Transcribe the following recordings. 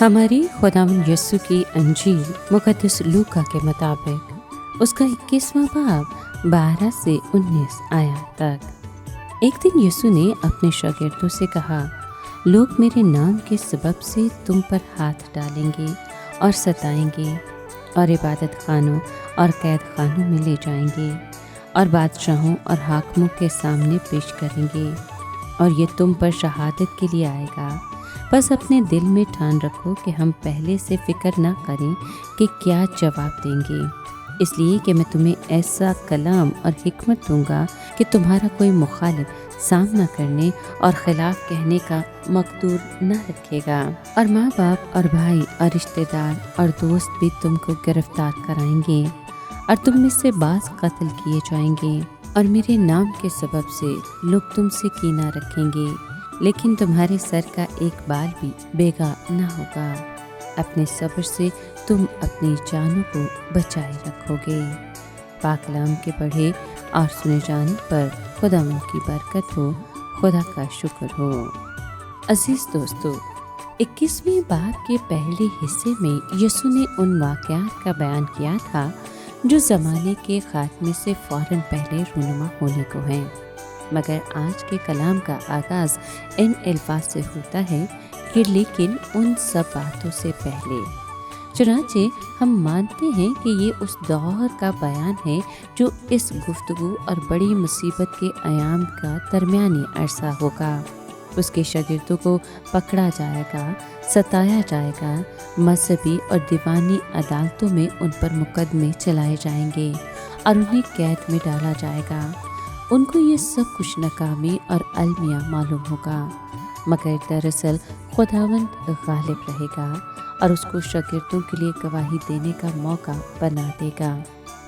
हमारी खुदावंद यीशु की अंजील मुक़द्दस लूका के मुताबिक उसका 21वां बाब 12 से 19 आयत तक। एक दिन यीशु ने अपने शागिर्दों से कहा, लोग मेरे नाम के सबब से तुम पर हाथ डालेंगे और सताएंगे और इबादत खानों और कैद खानों में ले जाएंगे और बादशाहों और हाकिमों के सामने पेश करेंगे और ये तुम पर शहादत के लिए आएगा। बस अपने दिल में ठान रखो कि हम पहले से फ़िक्र ना करें कि क्या जवाब देंगे, इसलिए कि मैं तुम्हें ऐसा कलाम और हिकमत दूंगा कि तुम्हारा कोई मुखालिफ सामना करने और ख़िलाफ़ कहने का मकदूर न रखेगा। और माँ बाप और भाई और रिश्तेदार और दोस्त भी तुमको गिरफ्तार कराएंगे और तुम में से बाज़ कत्ल किए जाएंगे और मेरे नाम के सबब से लोग तुमसे कीना रखेंगे, लेकिन तुम्हारे सर का एक बाल भी बेगा न होगा। अपने सब्र से तुम अपनी जानों को बचाए रखोगे। पाक कलाम के पढ़े और सुने जाने पर खुदावंद की बरकत हो, खुदा का शुक्र हो। अजीज दोस्तों, 21वें बाब के पहले हिस्से में यीशु ने उन वाक़यात का बयान किया था जो ज़माने के ख़ात्मे से फ़ौरन पहले रूनुमा होने को हैं, मगर आज के कलाम का आगाज़ इन अल्फाज से होता है कि लेकिन उन सब बातों से पहले। चुनांचे हम मानते हैं कि ये उस दौर का बयान है जो इस गुफ्तगू और बड़ी मुसीबत के अयाम का दरमियानी अरसा होगा। उसके शागिर्दों को पकड़ा जाएगा, सताया जाएगा, मजहबी और दीवानी अदालतों में उन पर मुकदमे चलाए जाएंगे और उन्हें कैद में डाला जाएगा। उनको ये सब कुछ नाकामी और अलमिया मालूम होगा, मगर दरअसल खुदावंद गालिब रहेगा और उसको शागिर्दों के लिए गवाही देने का मौका बना देगा।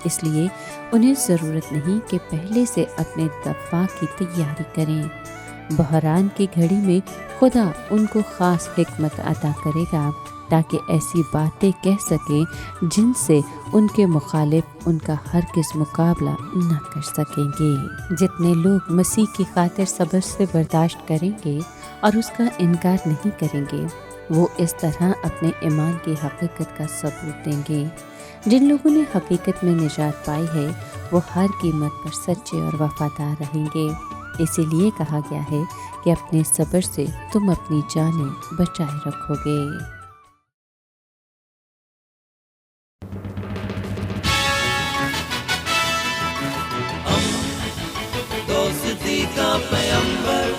इसलिए उन्हें ज़रूरत नहीं कि पहले से अपने दफ़ा की तैयारी करें। बहरान की घड़ी में खुदा उनको ख़ास हिकमत अता करेगा ताकि ऐसी बातें कह सकें जिनसे उनके मुखालिफ उनका हरगिज़ मुकाबला न कर सकेंगे। जितने लोग मसीह की खातिर सब्र से बर्दाश्त करेंगे और उसका इनकार नहीं करेंगे, वो इस तरह अपने ईमान की हकीकत का सबूत देंगे। जिन लोगों ने हकीकत में निजात पाई है वो हर कीमत पर सच्चे और वफादार रहेंगे। इसीलिए कहा गया है कि अपने सब्र से तुम अपनी जानें बचाए रखोगे। दोस्ती का पैगंबर,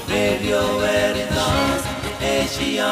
रेडियो वेरितास एशिया।